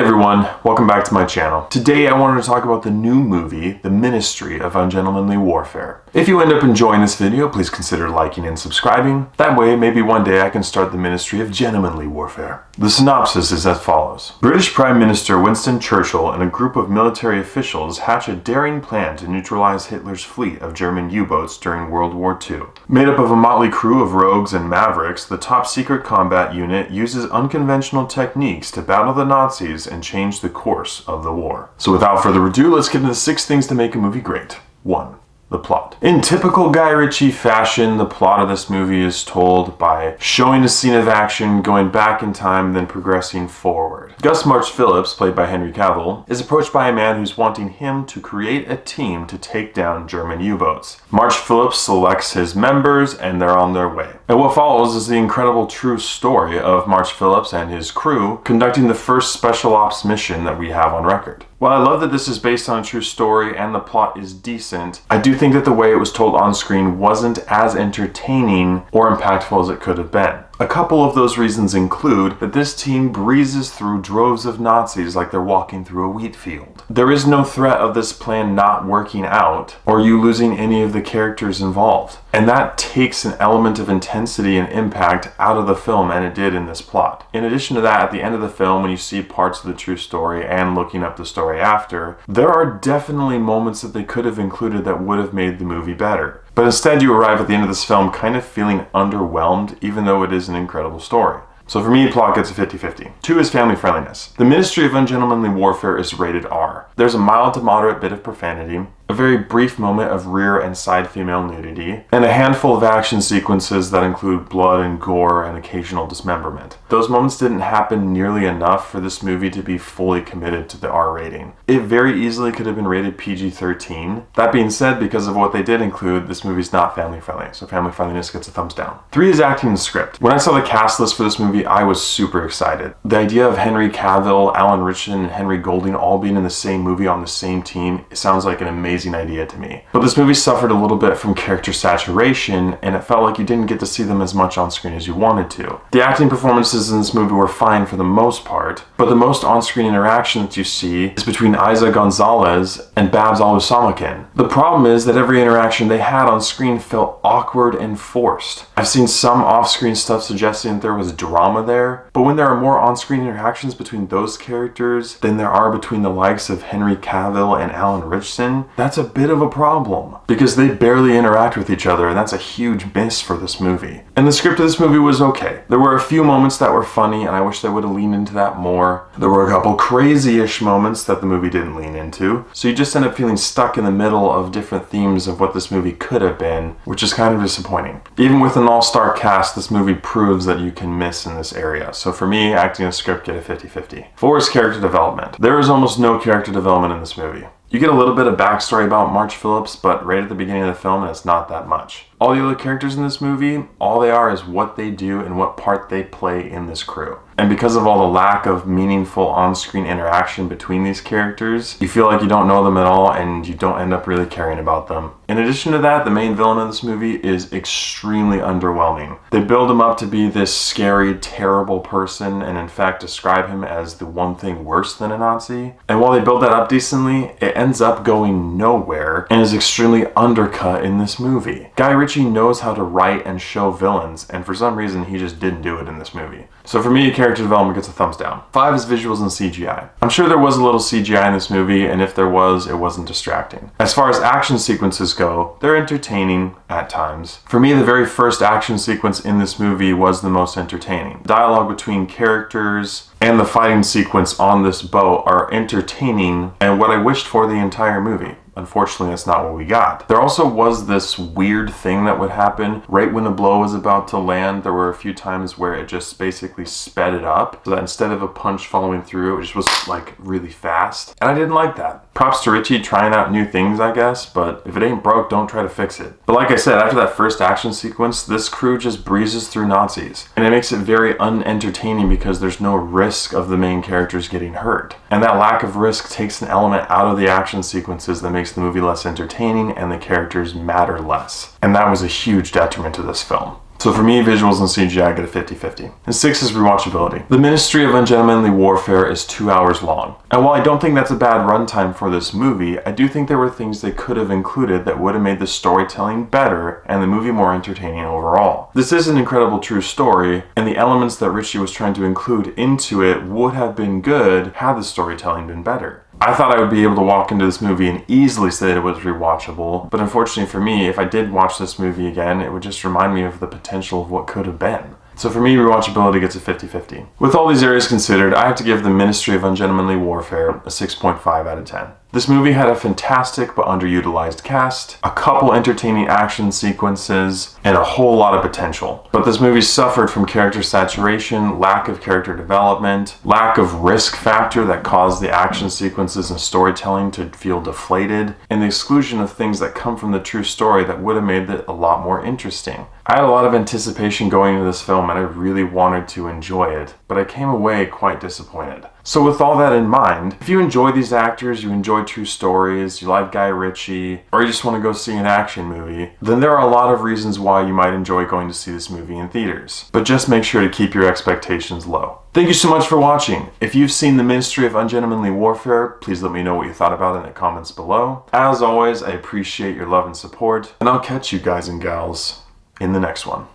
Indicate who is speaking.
Speaker 1: everyone, welcome back to my channel. Today I wanted to talk about the new movie, The Ministry of Ungentlemanly Warfare. If you end up enjoying this video, please consider liking and subscribing. That way, maybe one day I can start the Ministry of Gentlemanly Warfare. The synopsis is as follows. British Prime Minister Winston Churchill and a group of military officials hatch a daring plan to neutralize Hitler's fleet of German U-boats during World War II. Made up of a motley crew of rogues and mavericks, the top secret combat unit uses unconventional techniques to battle the Nazis and change the course of the war. So without further ado, let's get into 6 things to make a movie great. 1. The plot. In typical Guy Ritchie fashion, the plot of this movie is told by showing a scene of action, going back in time, then progressing forward. Gus March Phillips, played by Henry Cavill, is approached by a man who's wanting him to create a team to take down German U-boats. March Phillips selects his members and they're on their way. And what follows is the incredible true story of March Phillips and his crew conducting the first special ops mission that we have on record. While I love that this is based on a true story and the plot is decent, I do think that the way it was told on screen wasn't as entertaining or impactful as it could have been. A couple of those reasons include that this team breezes through droves of Nazis like they're walking through a wheat field. There is no threat of this plan not working out or you losing any of the characters involved. And that takes an element of intensity and impact out of the film, and it did in this plot. In addition to that, at the end of the film, when you see parts of the true story and looking up the story after, there are definitely moments that they could have included that would have made the movie better. But instead you arrive at the end of this film kind of feeling underwhelmed, even though it is an incredible story. So for me, plot gets a 50-50. 2 is family friendliness. The Ministry of Ungentlemanly Warfare is rated R. There's a mild to moderate bit of profanity, a very brief moment of rear and side female nudity, and a handful of action sequences that include blood and gore and occasional dismemberment. Those moments didn't happen nearly enough for this movie to be fully committed to the R rating. It very easily could have been rated PG-13. That being said, because of what they did include, this movie's not family friendly, so family friendliness gets a thumbs down. 3 is acting and script. When I saw the cast list for this movie, I was super excited. The idea of Henry Cavill, Alan Ritchie, and Henry Golding all being in the same movie on the same team, it sounds like an amazing idea to me. But this movie suffered a little bit from character saturation, and it felt like you didn't get to see them as much on screen as you wanted to. The acting performances in this movie were fine for the most part, but the most on-screen interaction that you see is between Isa Gonzalez and Babs Olusomakin. The problem is that every interaction they had on screen felt awkward and forced. I've seen some off-screen stuff suggesting that there was drama there, but when there are more on-screen interactions between those characters than there are between the likes of Henry Cavill and Alan Ritchie, that's a bit of a problem because they barely interact with each other, and that's a huge miss for this movie. And the script of this movie was okay. There were a few moments that were funny, and I wish they would have leaned into that more. There were a couple crazy-ish moments that the movie didn't lean into, so you just end up feeling stuck in the middle of different themes of what this movie could have been, which is kind of disappointing. Even with an all-star cast, this movie proves that you can miss in this area. So for me, acting and script get a 50-50. 4 is character development. There is almost no character development in this movie. You get a little bit of backstory about March Phillips, but right at the beginning of the film, and it's not that much. All the other characters in this movie, all they are is what they do and what part they play in this crew. And because of all the lack of meaningful on-screen interaction between these characters, you feel like you don't know them at all and you don't end up really caring about them. In addition to that, the main villain of this movie is extremely underwhelming. They build him up to be this scary, terrible person and in fact describe him as the one thing worse than a Nazi. And while they build that up decently, it ends up going nowhere and is extremely undercut in this movie. Guy Ritchie knows how to write and show villains, and for some reason he just didn't do it in this movie. So for me, character development gets a thumbs down. 5 is visuals and CGI. I'm sure there was a little CGI in this movie, and if there was, it wasn't distracting. As far as action sequences go, they're entertaining at times. For me, the very first action sequence in this movie was the most entertaining. Dialogue between characters and the fighting sequence on this boat are entertaining and what I wished for the entire movie. Unfortunately, that's not what we got. There also was this weird thing that would happen right when the blow was about to land. There were a few times where it just basically sped it up so that instead of a punch following through, it just was like really fast. And I didn't like that. Props to Ritchie trying out new things, I guess, but if it ain't broke, don't try to fix it. But like I said, after that first action sequence, this crew just breezes through Nazis. And it makes it very unentertaining because there's no risk of the main characters getting hurt. And that lack of risk takes an element out of the action sequences that makes the movie less entertaining and the characters matter less. And that was a huge detriment to this film. So for me, visuals and CGI get a 50-50. And 6 is rewatchability. The Ministry of Ungentlemanly Warfare is 2 hours long. And while I don't think that's a bad runtime for this movie, I do think there were things they could have included that would have made the storytelling better and the movie more entertaining overall. This is an incredible true story, and the elements that Ritchie was trying to include into it would have been good had the storytelling been better. I thought I would be able to walk into this movie and easily say that it was rewatchable, but unfortunately for me, if I did watch this movie again, it would just remind me of the potential of what could have been. So for me, rewatchability gets a 50-50. With all these areas considered, I have to give The Ministry of Ungentlemanly Warfare a 6.5 out of 10. This movie had a fantastic but underutilized cast, a couple entertaining action sequences, and a whole lot of potential. But this movie suffered from character saturation, lack of character development, lack of risk factor that caused the action sequences and storytelling to feel deflated, and the exclusion of things that come from the true story that would have made it a lot more interesting. I had a lot of anticipation going into this film and I really wanted to enjoy it, but I came away quite disappointed. So with all that in mind, if you enjoy these actors, you enjoy true stories, you like Guy Ritchie, or you just want to go see an action movie, then there are a lot of reasons why you might enjoy going to see this movie in theaters. But just make sure to keep your expectations low. Thank you so much for watching. If you've seen The Ministry of Ungentlemanly Warfare, please let me know what you thought about it in the comments below. As always, I appreciate your love and support, and I'll catch you guys and gals in the next one.